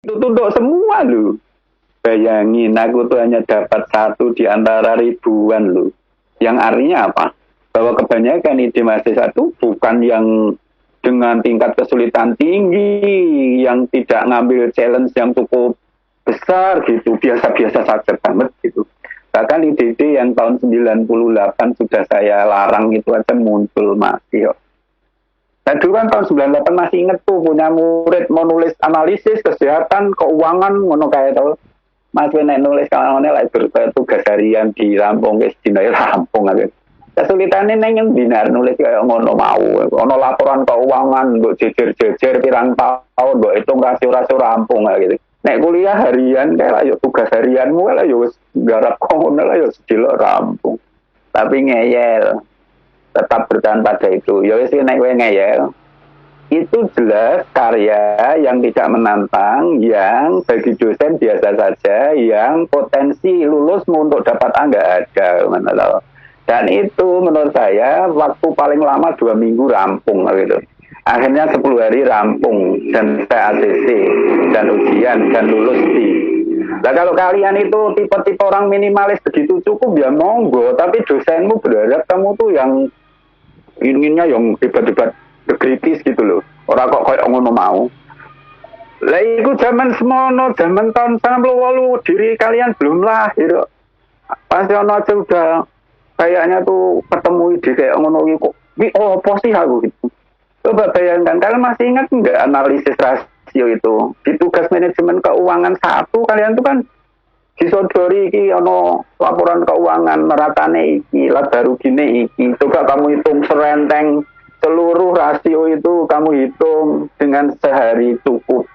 Itu untuk semua loh. Bayangin aku tuh hanya dapat satu di antara ribuan loh. Yang artinya apa? Bahwa kebanyakan ide mahasiswa itu bukan yang dengan tingkat kesulitan tinggi, yang tidak ngambil challenge yang cukup besar gitu, biasa-biasa saja banget gitu. Bahkan ide-ide yang tahun 98 sudah saya larang itu aja muncul masih. Saya dulu kan tahun 98 masih inget tuh punya murid mau nulis analisis kesehatan, keuangan, ngono kayak itu. Mas nek nulis kawane lek tugas harian di Lampung wis dina Lampung aja. Kesulitane ning binar nulis kaya ngono mau. Ono laporan keuangan mbok jejer-jejer pirang tahun mbok hitung rasio-rasio rampung gitu. Nek kuliah harian kayak yo tugas harianmu lah yo wis garap ngono lah yo sedilok rampung. Tapi ngeyel. Tetap bertahan pada itu. Ya wis nek kowe ngeyel itu jelas karya yang tidak menantang, yang bagi dosen biasa saja, yang potensi lulus untuk dapat A nggak ada. Dan itu menurut saya waktu paling lama 2 minggu rampung gitu. Akhirnya 10 hari rampung dan saya ACC dan ujian dan lulus di. Nah kalau kalian itu tipe-tipe orang minimalis begitu cukup ya monggo, tapi dosenmu berharap kamu tuh yang inginnya yang hebat-hebat kritis gitu loh. Orang kok kayak ngono mau. Lah iku zaman semono, zaman tahun 98 diri kalian belum lahir. Pasti ono aja udah kayaknya tuh ketemu ide kayak ngono iku. Oh, apa sih aku gitu. Coba bayangkan, kalian masih ingat enggak analisis rasio itu? Di tugas manajemen keuangan 1 kalian tuh kan disodori iki ono laporan keuangan meratane iki, laba rugine iki. Coba kamu hitung serenteng seluruh rasio itu kamu hitung dengan sehari cukup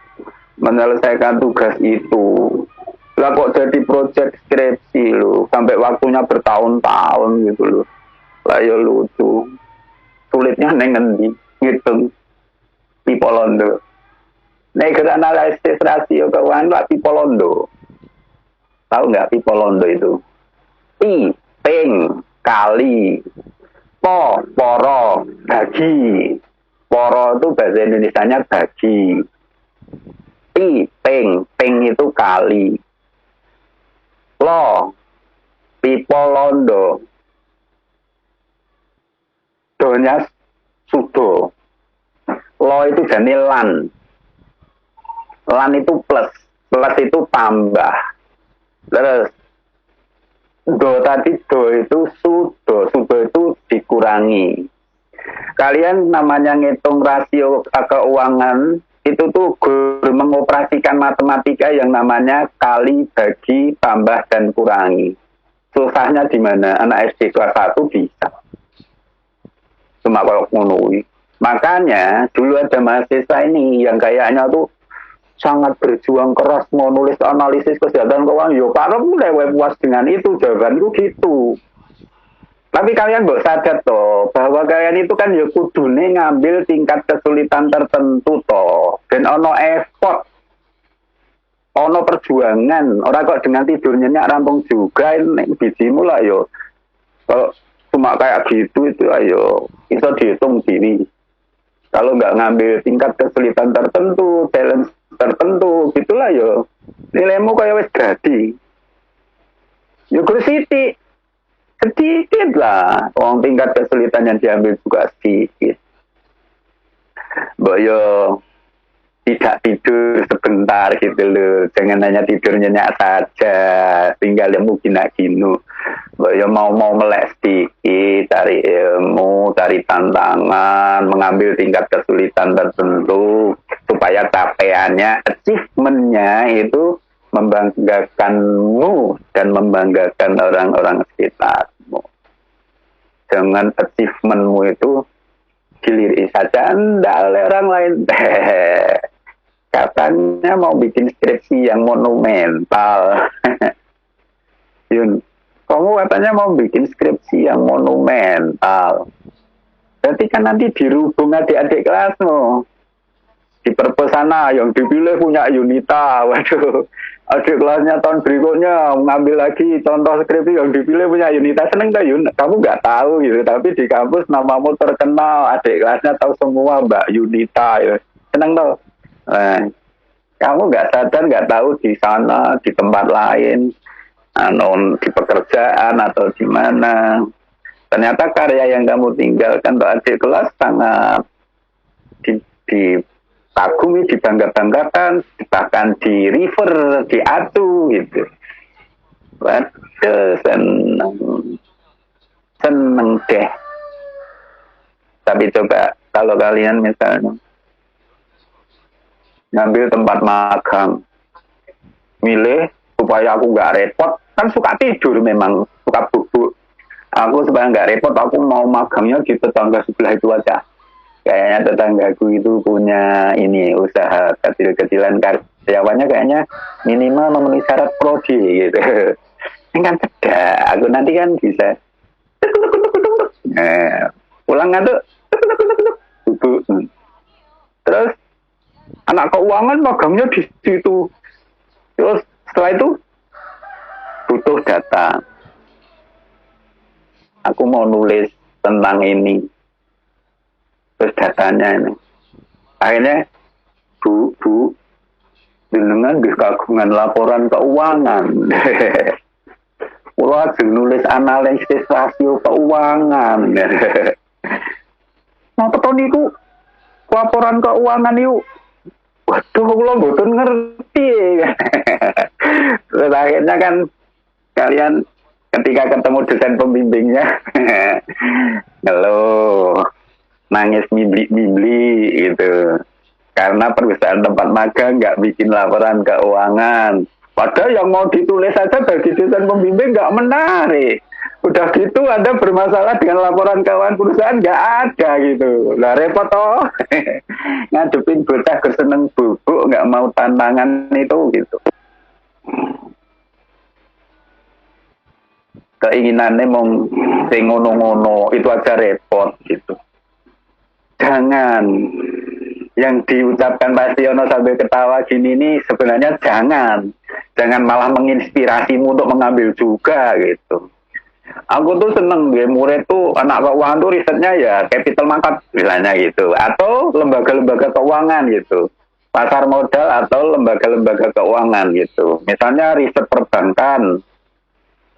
menyelesaikan tugas itu. Lah kok jadi proyek skripsi lo sampai waktunya bertahun-tahun gitu loh. Lah ya lucu. Sulitnya neng ngendi ngitung Pipolondo. Nek analisis rasio keuangan lah Pipolondo. Tahu nggak Pipolondo itu? Pi, peng, kali, poro, bagi. Poro itu bahasa Indonesianya bagi. Pi, peng itu kali. Lo, pipolondo. Donya sudo. Lo itu jadi lan. Lan itu plus. Plus itu tambah. Terus do tadi do itu sudo itu dikurangi. Kalian namanya ngitung rasio keuangan itu tuh mengoperasikan matematika yang namanya kali bagi tambah dan kurangi. Susahnya di mana? Anak SD kelas 1 bisa. Cuma kalau ngono. Makanya dulu ada mahasiswa ini yang kayaknya tuh sangat berjuang keras mau nulis analisis kesehatan keuangan. Yo para mulai puas dengan itu, jawabanku gitu. Tapi kalian mbok sadar toh bahwa kalian itu kan ya kudune ngambil tingkat kesulitan tertentu toh, dan ono effort, ono perjuangan. Orang kok dengan tidurnya rampung juga ini bijimu lah yo. Kalau cuma kayak gitu itu ayo bisa dihitung diri. Kalau nggak ngambil tingkat kesulitan tertentu, challenge tertentu, gitulah yo. Nilaimu kayak wes jadi. Yo sedikit lah. Orang tingkat kesulitan yang diambil juga sedikit. Boyo tidak tidur sebentar gitu loh. Jangan hanya tidur nyenyak saja. Tinggal ilmu gina-ginu. Boyo mau melek sedikit, cari ilmu, cari tantangan, mengambil tingkat kesulitan tertentu supaya capaiannya, achievementnya itu membanggakanmu dan membanggakan orang-orang sekitarmu. Jangan achievementmu itu dilirik saja, enggak oleh orang lain. Katanya mau bikin skripsi yang monumental. Yun, kamu katanya mau bikin skripsi yang monumental. Berarti kan nanti dirubung adik-adik kelasmu. Di perpesana yang dipilih punya Yunita. Waduh, adik kelasnya tahun berikutnya ngambil lagi contoh skripsi yang dipilih punya Yunita. Seneng gak Yun? Kamu gak tahu gitu. Tapi di kampus namamu terkenal. Adik kelasnya tahu semua Mbak Yunita. Ya. Seneng tau? Nah, Kamu nggak sadar, nggak tahu di sana, di tempat lain, di pekerjaan atau di mana. Ternyata karya yang kamu tinggalkan untuk adik kelas sangat dikagumi, dibangga-banggakan, bahkan di refer, diadu gitu. Waduh, seneng deh. Tapi coba kalau kalian misalnya ngambil tempat magang, milih supaya aku nggak repot, kan suka tidur memang, suka bubuk. Aku supaya nggak repot, aku mau magangnya di tetangga sebelah itu aja. Kayaknya tetanggaku itu punya ini usaha kecil-kecilan, karyawannya kayaknya minimal memenuhi syarat prodi gitu. Ini kan cedak, aku nanti kan bisa pulang ngantuk, bubuk. Terus anak keuangan magangnya di situ. Terus setelah itu butuh data. Aku mau nulis tentang ini. Terus datanya ini. Akhirnya, Bu, jenengan di kagungan laporan keuangan. Pulau ajeng nulis analisis rasio keuangan. Nah, teton niku laporan keuangan yuk. Waduh, kula mboten ngerti. Terus akhirnya kan kalian ketika ketemu dosen pembimbingnya, ngeluh, nangis mibli gitu. Karena perusahaan tempat magang nggak bikin laporan keuangan. Padahal yang mau ditulis saja bagi dosen pembimbing nggak menarik. Udah gitu Anda bermasalah dengan laporan keuangan perusahaan nggak ada gitu. Lah repot toh. Ngadepin bocah keseneng bubuk nggak mau tantangan itu gitu. Keinginannya mau sing ngono-ngono itu aja repot gitu. Jangan yang diucapkan Pak Siono sambil ketawa gini ini sebenarnya jangan malah menginspirasimu untuk mengambil juga gitu. Aku tuh seneng ya, murid tuh anak keuangan tuh risetnya ya capital market bilangnya gitu, atau lembaga-lembaga keuangan gitu, pasar modal atau lembaga-lembaga keuangan gitu. Misalnya riset perbankan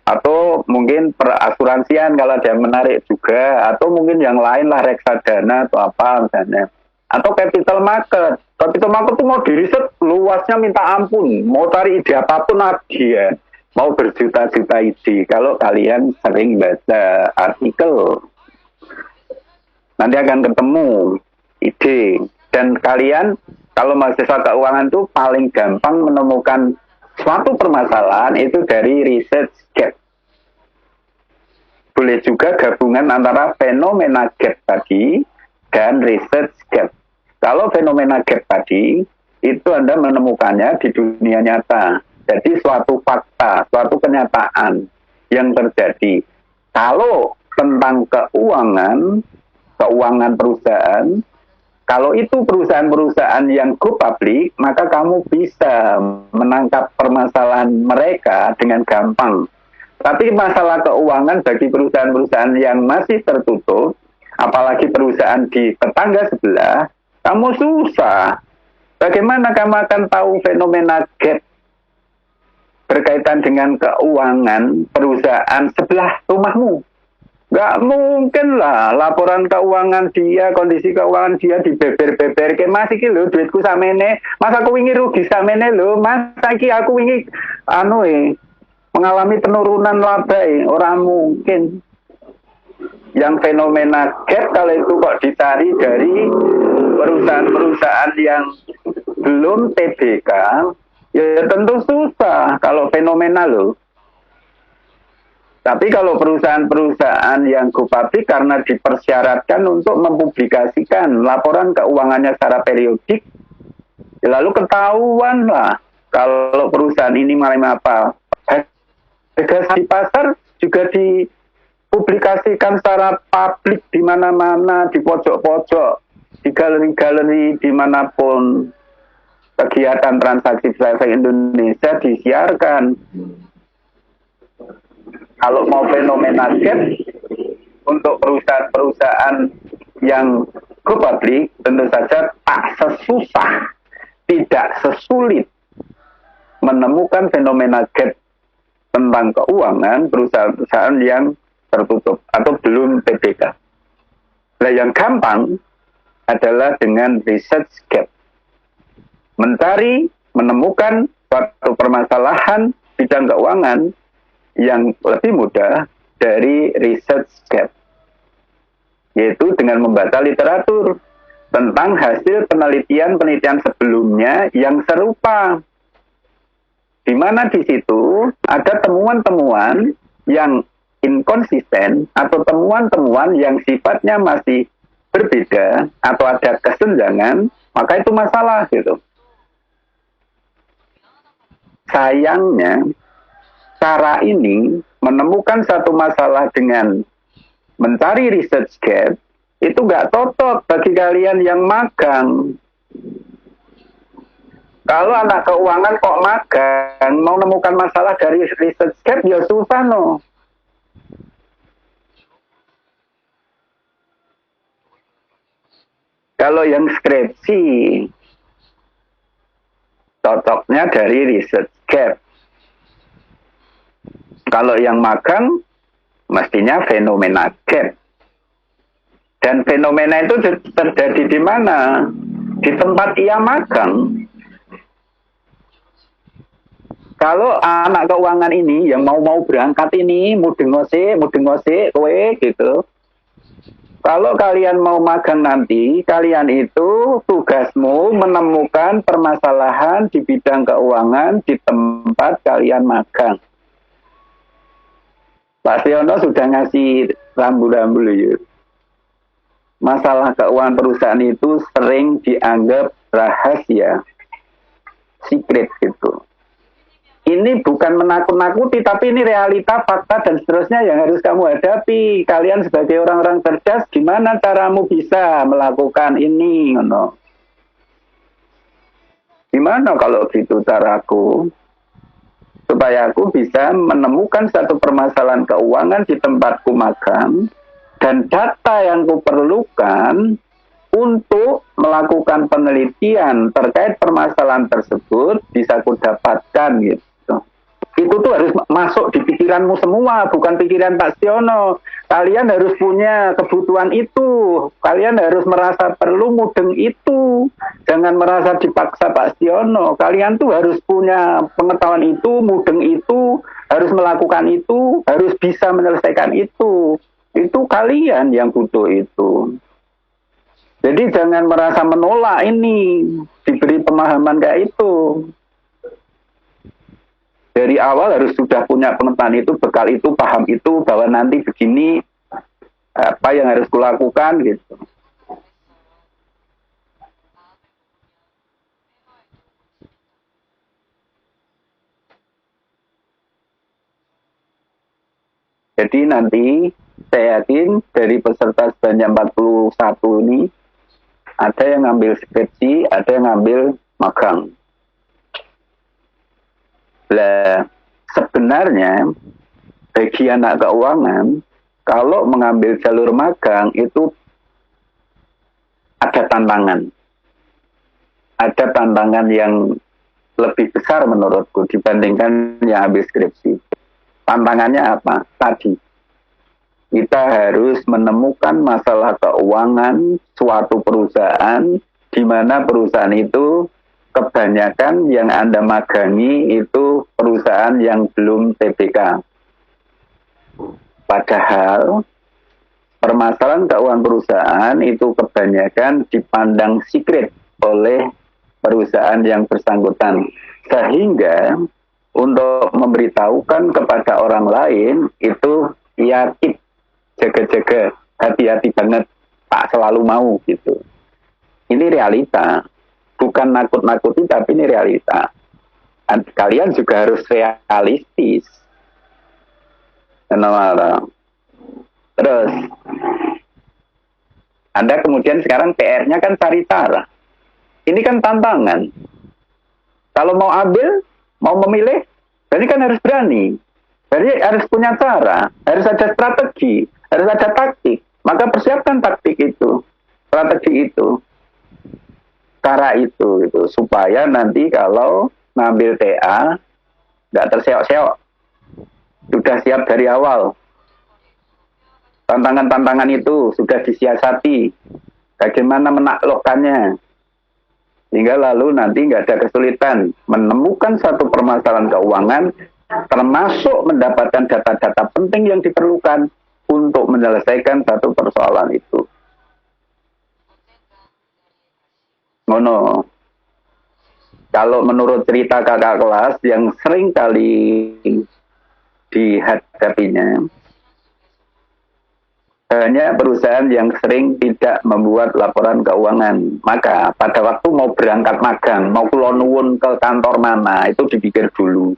atau mungkin perasuransian kalau ada yang menarik juga, atau mungkin yang lain lah reksadana atau apa misalnya, atau capital market. Capital market tuh mau diriset luasnya minta ampun, mau cari ide apapun ada ya. Mau berjuta-juta ide. Kalau kalian sering baca artikel, nanti akan ketemu ide. Dan kalian, kalau mahasiswa keuangan itu paling gampang menemukan suatu permasalahan itu dari research gap. Boleh juga gabungan antara fenomena gap tadi dan research gap. Kalau fenomena gap tadi, itu Anda menemukannya di dunia nyata. Jadi suatu fakta, suatu kenyataan yang terjadi. Kalau tentang keuangan perusahaan, kalau itu perusahaan-perusahaan yang go public, maka kamu bisa menangkap permasalahan mereka dengan gampang. Tapi masalah keuangan bagi perusahaan-perusahaan yang masih tertutup, apalagi perusahaan di tetangga sebelah, kamu susah. Bagaimana kamu akan tahu fenomena gap berkaitan dengan keuangan perusahaan sebelah rumahmu? Gak mungkin lah laporan keuangan dia, kondisi keuangan dia dibeber-beber ke mas iki lho duitku samene, masa aku wingi rugi samene lho, masa iki aku wingi mengalami penurunan laba orang mungkin. Yang fenomena gap kalau itu kok dicari dari perusahaan-perusahaan yang belum TBK, ya tentu susah kalau fenomena loh. Tapi kalau perusahaan-perusahaan yang go public karena dipersyaratkan untuk mempublikasikan laporan keuangannya secara periodik, ya lalu ketahuan lah kalau perusahaan ini mengalami apa. Harga di pasar juga dipublikasikan secara publik di mana-mana, di pojok-pojok, di galeri-galeri dimanapun. Kegiatan transaksi efek Indonesia disiarkan. Kalau mau fenomena gap untuk perusahaan-perusahaan yang go public, tentu saja tak sesusah tidak sesulit menemukan fenomena gap tentang keuangan perusahaan-perusahaan yang tertutup atau belum TBK. Nah, yang gampang adalah dengan research gap. Mencari, menemukan suatu permasalahan bidang keuangan yang lebih mudah dari research gap, yaitu dengan membaca literatur tentang hasil penelitian sebelumnya yang serupa, di mana di situ ada temuan-temuan yang inkonsisten atau temuan-temuan yang sifatnya masih berbeda atau ada kesenjangan, maka itu masalah gitu. Sayangnya, cara ini menemukan satu masalah dengan mencari research gap itu nggak cocok bagi kalian yang magang. Kalau anak keuangan kok magang, mau menemukan masalah dari research gap, ya susah no. Kalau yang skripsi, cocoknya dari research gap. Kalau yang magang, mestinya fenomena gap. Dan fenomena itu terjadi di mana? Di tempat ia magang. Kalau anak keuangan ini yang mau berangkat ini, mudeng ngose, kowe gitu. Kalau kalian mau magang nanti, kalian itu tugasmu menemukan permasalahan di bidang keuangan di tempat kalian magang. Pak Siono sudah ngasih rambu-rambu ya. Masalah keuangan perusahaan itu sering dianggap rahasia, secret gitu. Ini bukan menakut-nakuti, tapi ini realita, fakta, dan seterusnya yang harus kamu hadapi. Kalian sebagai orang-orang cerdas, gimana caramu bisa melakukan ini? Gimana kalau gitu caraku? Supaya aku bisa menemukan satu permasalahan keuangan di tempatku magang, dan data yang kuperlukan untuk melakukan penelitian terkait permasalahan tersebut bisa kudapatkan gitu. Itu tuh harus masuk di pikiranmu semua, bukan pikiran Pak Siono. Kalian harus punya kebutuhan itu. Kalian harus merasa perlu mudeng itu. Jangan merasa dipaksa Pak Siono. Kalian tuh harus punya pengetahuan itu, mudeng itu, harus melakukan itu, harus bisa menyelesaikan itu. Itu kalian yang butuh itu. Jadi jangan merasa menolak ini, diberi pemahaman kayak itu. Dari awal harus sudah punya pengetahuan itu, bekal itu, paham itu, bahwa nanti begini, apa yang harus kulakukan gitu. Jadi nanti saya yakin dari peserta sebanyak 41 ini, ada yang ngambil skripsi, ada yang ngambil magang. Nah, sebenarnya bagi anak keuangan, kalau mengambil jalur magang itu ada tantangan. Ada tantangan yang lebih besar menurutku dibandingkan yang ambil skripsi. Tantangannya apa? Tadi, kita harus menemukan masalah keuangan suatu perusahaan, di mana perusahaan itu kebanyakan yang Anda magangi itu perusahaan yang belum TBK. Padahal permasalahan keuangan perusahaan itu kebanyakan dipandang secret oleh perusahaan yang bersangkutan. Sehingga untuk memberitahukan kepada orang lain itu yakin, jaga-jaga, hati-hati banget, tak selalu mau gitu. Ini realita. Bukan nakut-nakuti, tapi ini realita. Kalian juga harus realistis. Terus, Anda kemudian sekarang PR-nya kan cari cara. Ini kan tantangan. Kalau mau ambil, mau memilih, berarti kan harus berani. Berarti harus punya cara, harus ada strategi, harus ada taktik. Maka persiapkan taktik itu, strategi itu. cara itu supaya nanti kalau ngambil TA nggak terseok-seok, sudah siap dari awal. Tantangan-tantangan itu sudah disiasati, bagaimana menaklukkannya, hingga lalu nanti nggak ada kesulitan menemukan satu permasalahan keuangan, termasuk mendapatkan data-data penting yang diperlukan untuk menyelesaikan satu persoalan itu. Ngono. Kalau menurut cerita kakak kelas yang sering kali dihadapinya, hanya perusahaan yang sering tidak membuat laporan keuangan. Maka pada waktu mau berangkat magang, mau kula nuwun ke kantor mana, itu dipikir dulu.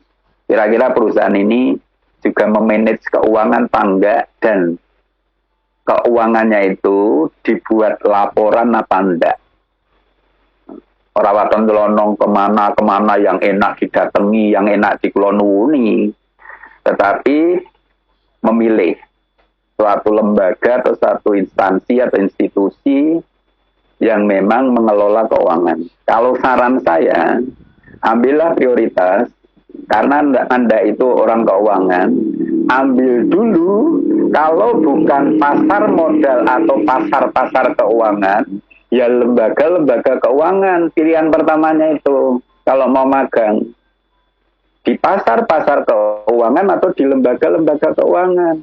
Kira-kira perusahaan ini juga memanage keuangan apa enggak, dan keuangannya itu dibuat laporan apa enggak. Orang waton kelonong kemana yang enak didatangi, yang enak dikelonuni, tetapi memilih suatu lembaga atau satu instansi atau institusi yang memang mengelola keuangan. Kalau saran saya, ambillah prioritas, karena Anda itu orang keuangan, ambil dulu, kalau bukan pasar modal atau pasar-pasar keuangan, ya lembaga-lembaga keuangan, pilihan pertamanya itu, kalau mau magang. Di pasar-pasar keuangan atau di lembaga-lembaga keuangan.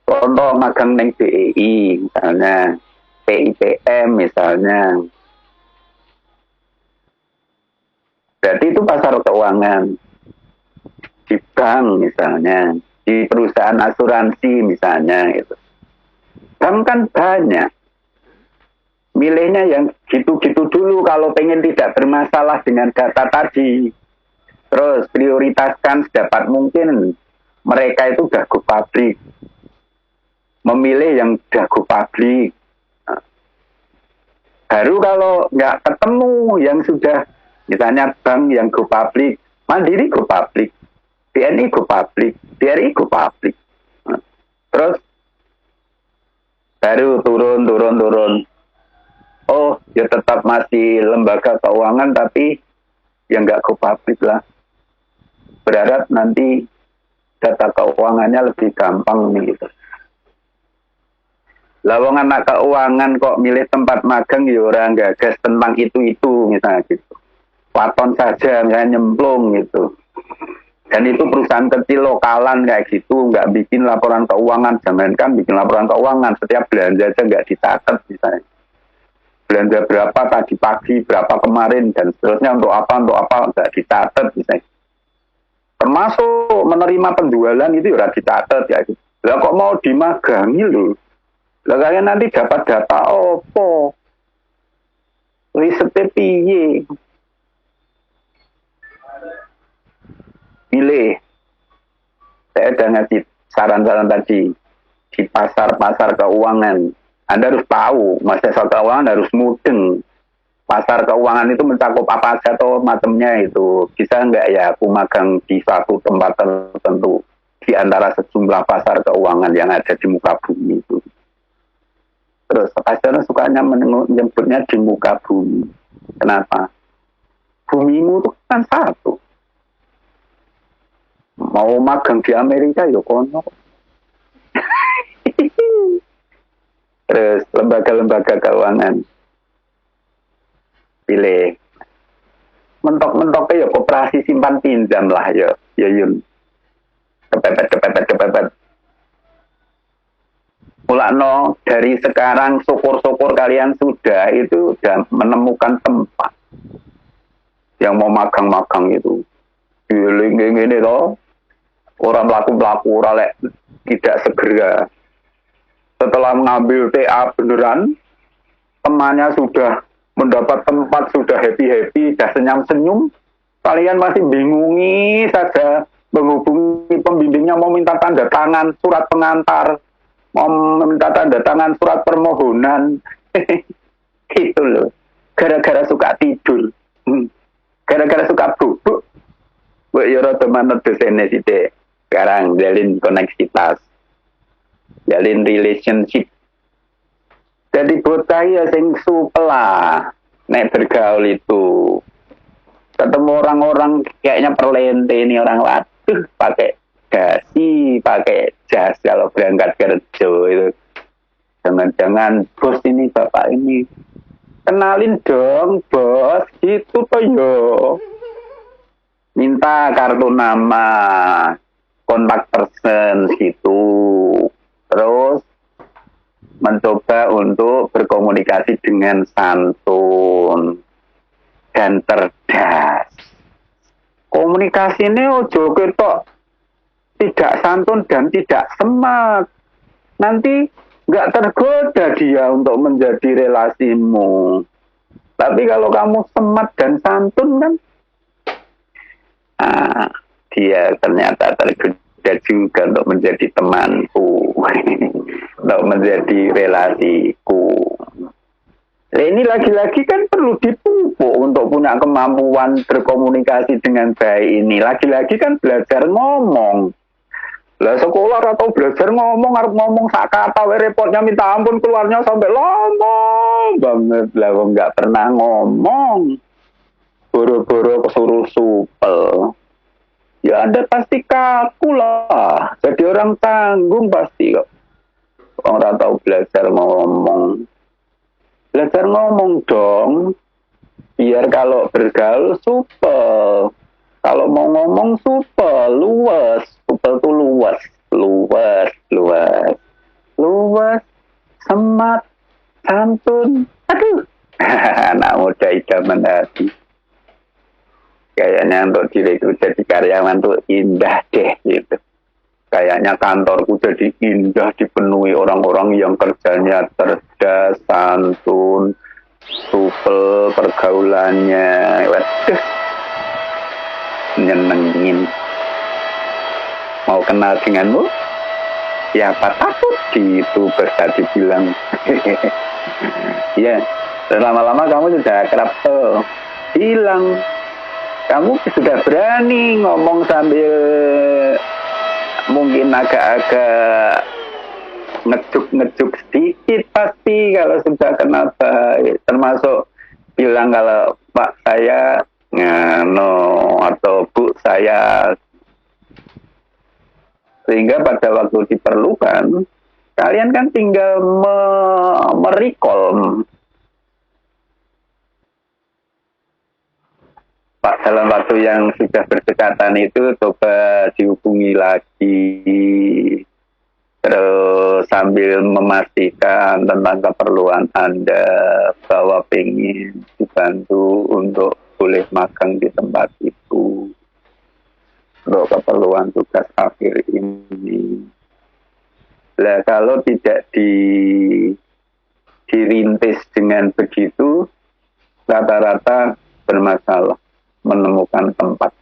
Contoh magang neng BEI misalnya, PIPM misalnya. Berarti itu pasar keuangan. Di bank misalnya, di perusahaan asuransi misalnya gitu. Bank kan banyak. Milihnya yang gitu-gitu dulu kalau pengen tidak bermasalah dengan data tadi. Terus prioritaskan sedapat mungkin mereka itu udah go public. Memilih yang udah go public. Baru kalau nggak ketemu yang sudah, misalnya bank yang go public, Mandiri go public, BNI go public, BRI go public. Terus baru turun. Oh, ya tetap masih lembaga keuangan tapi yang nggak go public lah. Berharap nanti data keuangannya lebih gampang nih gitu. Lawang anak keuangan kok milih tempat magang ya orang gagas tentang itu misalnya gitu. Waton saja nggak nyemplung gitu. Dan itu perusahaan kecil lokalan kayak gitu, nggak bikin laporan keuangan, jangankan bikin laporan keuangan, setiap belanja aja nggak dicatat misalnya. Belanja berapa tadi pagi, berapa kemarin, dan seterusnya untuk apa nggak dicatat misalnya. Termasuk menerima penjualan itu udah dicatat ya. Lah kok mau dimagangi loh? Lah kalian nanti dapat data opo? Risetnya piye? Pilih. Saya udah ngasih saran-saran tadi di pasar-pasar keuangan. Anda harus tahu, pasar keuangan harus mudeng. Pasar keuangan itu mencakup apa aja atau macamnya itu. Bisa enggak ya aku magang di suatu tempat tertentu di antara sejumlah pasar keuangan yang ada di muka bumi itu. Terus kadang sukanya menyebutnya di muka bumi. Kenapa? Bumimu itu kan satu. Mau magang di Amerika ya kono. Terus lembaga-lembaga keuangan. Pilih. Mentok-mentoknya ya koperasi simpan pinjam lah ya. Ya Yun. Kepepet. Mulakno dari sekarang syukur-syukur kalian sudah menemukan tempat yang mau magang-magang itu. Gini loh, orang pelaku orang tidak segera. Setelah mengambil TA beneran, temannya sudah mendapat tempat, sudah happy, sudah senyum-senyum, kalian masih bingungi saja menghubungi pembimbingnya mau minta tanda tangan surat pengantar. Mau minta tanda tangan surat permohonan. Gitu loh. Gara-gara suka tidur. Gara-gara suka bubuk. Bu yoro teman dosennya sih deh. Sekarang jalin koneksitas. Jalin relationship. Jadi bocah ya sing supela. Nek bergaul itu ketemu orang-orang kayaknya perlente ini orang waduh pakai dasi, pakai jas kalau berangkat kerja itu. Jangan-jangan bos ini bapak ini kenalin dong bos gitu toh yo. Minta kartu nama, kontak person gitu. Terus mencoba untuk berkomunikasi dengan santun dan cerdas. Komunikasi ini ojo ketok tidak santun dan tidak semat. Nanti nggak tergoda dia untuk menjadi relasimu. Tapi kalau kamu semat dan santun kan, dia ternyata tergoda juga untuk menjadi temanku, untuk menjadi relasiku. Nah, ini lagi-lagi kan perlu dipupuk untuk punya kemampuan berkomunikasi dengan baik ini. Lagi-lagi kan belajar ngomong. Lah sekolah atau belajar ngomong, harus ngomong sak kata, repotnya minta ampun keluarnya sampai lama banget. Lah kok nggak pernah ngomong, boro-boro kesuruh supel. Ya Anda pasti kaku lah. Jadi orang tanggung pasti kok. Orang tahu belajar ngomong. Belajar ngomong dong. Biar kalau bergaul supel. Kalau mau ngomong supel, luas. Supel tuh luas. Luas. Semat. Santun. Aduh. Anak muda idaman hati. Kayaknya untuk diriku jadi karyawan tuh indah deh gitu. Kayaknya kantorku jadi indah, dipenuhi orang-orang yang kerjanya cerdas, santun, supel, pergaulannya. Waduh, nyenengin. Mau kenal denganmu? Siapa takut gitu bisa dibilang. Ya, lama-lama kamu sudah kerap hilang. Kamu sudah berani ngomong sambil mungkin agak-agak ngejuk sedikit pasti kalau sudah kenal baik. Termasuk bilang kalau Pak saya atau Bu saya. Sehingga pada waktu diperlukan, kalian kan tinggal merecall. Pak, dalam waktu yang sudah berdekatan itu coba dihubungi lagi, terus sambil memastikan tentang keperluan Anda bahwa ingin dibantu untuk boleh magang di tempat itu untuk keperluan tugas akhir ini. Nah, kalau tidak dirintis dengan begitu, rata-rata bermasalah menemukan tempat.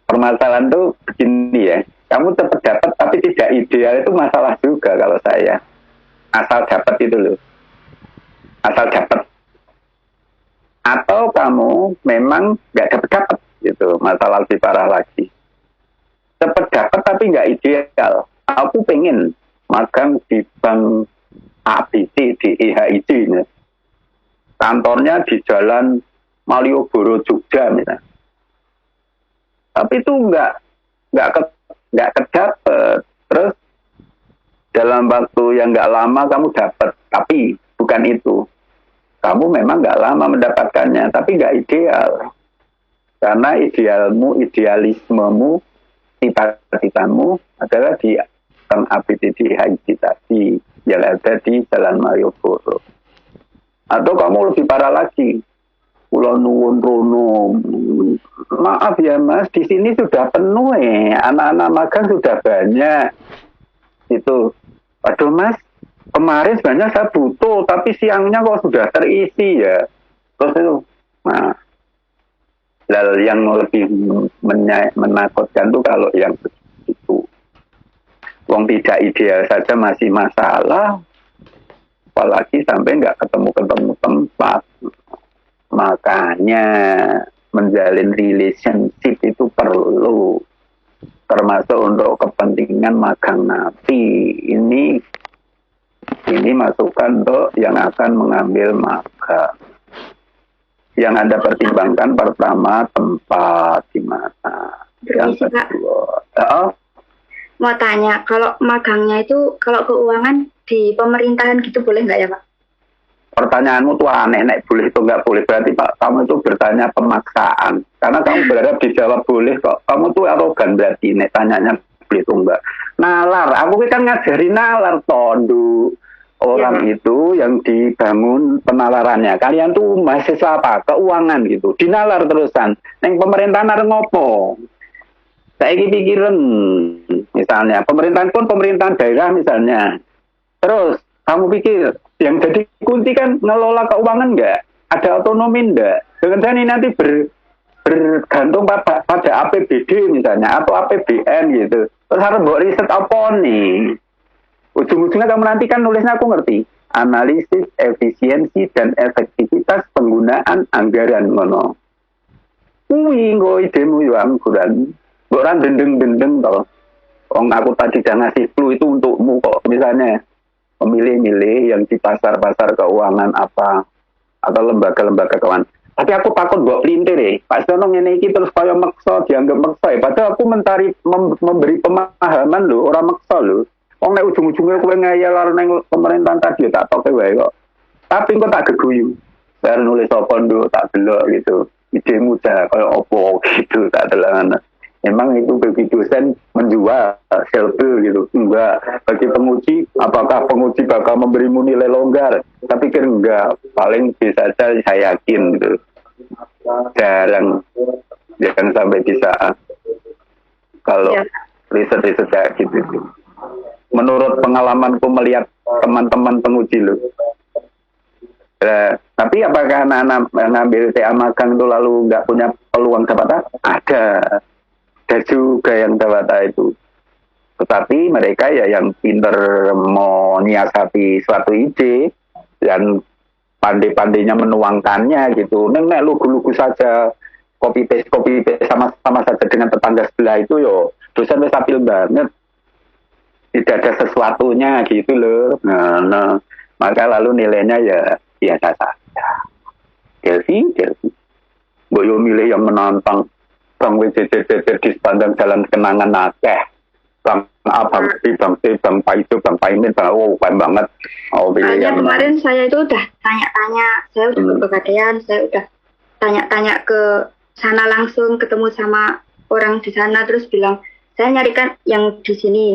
Permasalahan tuh begini ya, kamu tetap dapat tapi tidak ideal itu masalah juga kalau saya. Asal dapat itu loh, asal dapat. Atau kamu memang nggak dapat gitu, masalah lebih parah lagi. Dapat tapi nggak ideal. Aku pengen magang di bank ABC di IHID ini. Kantornya di Jalan Malioboro Jogja misalnya. Tapi itu nggak kedapet. Terus dalam waktu yang nggak lama kamu dapat, tapi bukan itu. Kamu memang nggak lama mendapatkannya, tapi nggak ideal. Karena idealismemu, cita-citamu adalah di Bank APTD HID tadi yang ada di Jalan Malioboro. Atau kamu lebih parah lagi, Pulau Nuwun Rono. Maaf ya Mas, di sini sudah penuh anak-anak magang sudah banyak. Itu, aduh Mas, kemarin sebenarnya saya butuh, tapi siangnya kok sudah terisi ya. Terus itu, nah, yang lebih menakutkan tuh kalau yang begitu. Wong tidak ideal saja masih masalah, apalagi sampai nggak ketemu tempat. Makanya menjalin relationship itu perlu, termasuk untuk kepentingan magang napi. Ini Ini masukan untuk yang akan mengambil magang. Yang Anda pertimbangkan pertama tempat di mana. Yang kedua, mau tanya, kalau magangnya itu kalau keuangan di pemerintahan gitu boleh nggak ya Pak? Pertanyaanmu tuh aneh, nek boleh itu nggak boleh. Berarti Pak, kamu itu bertanya pemaksaan. Karena kamu berharap dijawab boleh kok. Kamu tuh arogan berarti, nek tanyanya boleh itu enggak. Nalar, aku kan ngajari nalar, tondu. Orang ya, itu yang dibangun penalarannya. Kalian tuh mahasiswa apa? Keuangan gitu. Dinalar terusan. Neng pemerintahan harus ngopo. Saya pikiran, misalnya, pemerintahan pun pemerintahan daerah misalnya. Terus, kamu pikir, yang jadi kunci kan ngelola keuangan enggak? Ada otonomi enggak? Dengan ini nanti bergantung pada APBD misalnya, atau APBN gitu. Terus harus buat riset apa nih? Ujung-ujungnya kamu nanti kan nulisnya aku ngerti. Analisis efisiensi dan efektivitas penggunaan anggaran ngono. Nggo idemu yo angguran. Orang dendeng-dendeng toh. Wong aku tadi jangan ngasih clue itu untukmu kok. Misalnya memilih-milih yang di pasar-pasar keuangan apa atau lembaga-lembaga keuangan. Tapi aku takut buat pelintir ya. Pak Sono ngene iki terus kaya maksa dianggap maksa ya. Padahal aku memberi pemahaman lho, orang maksa lho. Wong nek ujung-ujungnya kowe ngayal nang pemerintahan tadi tak toke wae kok. Tapi kok tak geguyu. Bar nulis apa nduk tak delok gitu. Ide mudah kaya opo gitu tak delok. Memang itu bagi dosen menjual selfie gitu. Enggak. Bagi penguji, apakah penguji bakal memberimu nilai longgar? Saya pikir enggak. Paling bisa saja saya yakin gitu. Jarang sampai bisa kalau riset-riset kayak gitu. Menurut pengalamanku melihat teman-teman penguji loh. Tapi apakah anak-anak ngambil TA magang itu lalu nggak punya peluang dapat? Ada juga yang dapat itu. Tetapi mereka ya yang pinter mau nyiasati suatu ide dan pandai-pandainya menuangkannya gitu. Nek lugu-lugu saja copy paste sama saja dengan tetangga sebelah itu yo dosen wis apil banget. Tidak ada sesuatunya gitu loh. Nah, maka lalu nilainya ya biasa saja. Delphi. Boyo milih yang menantang. Bang WJJJ di sepanjang jalan kenangan akeh. Bang Abang C, Bang Paido, Bang Paimin, oh keren banget. Oh, yang kemarin saya itu udah tanya-tanya, saya udah kepegadaian, saya udah tanya-tanya ke sana langsung, ketemu sama orang di sana, terus bilang, saya nyarikan yang di sini.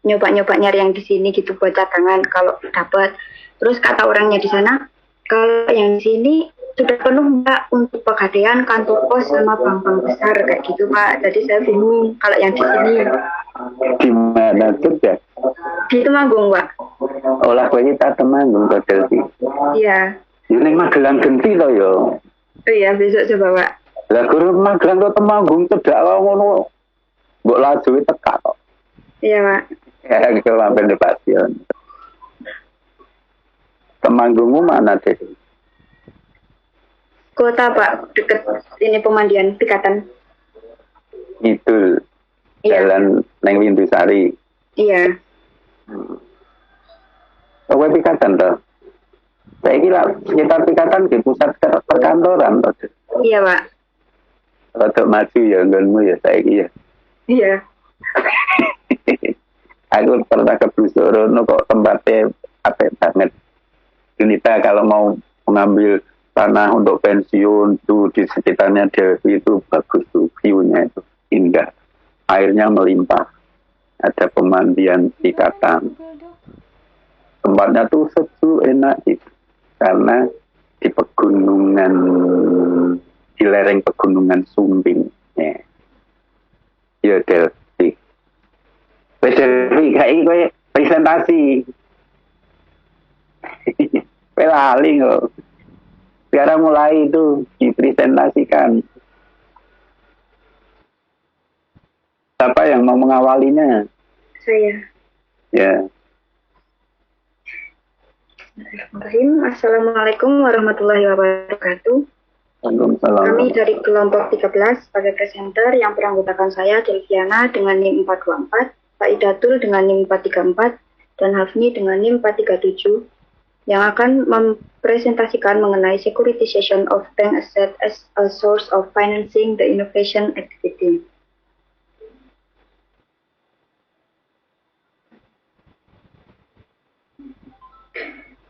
Nyoba nyari yang di sini gitu buat cadangan kalau dapat. Terus kata orangnya di sana, kalau yang di sini sudah penuh Mbak untuk pegadaian, kantor pos sama bank-bank besar kayak gitu Pak. Jadi saya bingung kalau yang di sini. Di mana tuh ya? Di Temanggung Pak. Olah kowe kita Temanggung ke Delphi. Iya. Ini Magelang genti to yo. Oh iya besok coba Pak. Lah guru Magelang ke Temanggung cedak ngono. Mbok laju teka kok. Iya Pak. Ya, gitu mampir di stasiun. Temanggungmu mana deh? Kota Pak, deket ini pemandian Pikatan. Itu jalan Neng Windusari. Iya. Kowe Pikatan toh? Saya kira sekitar Pikatan di pusat perkantoran toh. Iya Pak. Untuk maju ya nggonmu ya saya kira. Iya. Aku pernah ke Busorono kok tempatnya apik banget. Junita kalau mau mengambil tanah untuk pensiun tuh di sekitarnya Delphi itu bagus tuh, view-nya itu indah. Airnya melimpah. Ada pemandian Pikatan. Tempatnya tuh sejuk enak gitu. Karena di pegunungan, di lereng pegunungan Sumbing. Ya Delphi. Delphi kayak gue presentasi. Pelali kok. Sekarang mulai itu dipresentasikan. Siapa yang mau mengawalinya? Saya. Ya. Assalamualaikum warahmatullahi wabarakatuh. Waalaikumsalam. Kami dari kelompok 13 sebagai presenter yang beranggotakan saya Delviana dengan NIM 424, Pak Idatul dengan NIM 434, dan Hafni dengan NIM 437 yang akan mempresentasikan mengenai securitization of bank asset as a source of financing the innovation activity.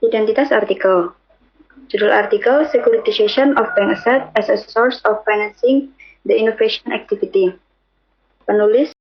Identitas artikel. Judul artikel Securitization of Bank Asset as a Source of Financing the Innovation Activity. Penulis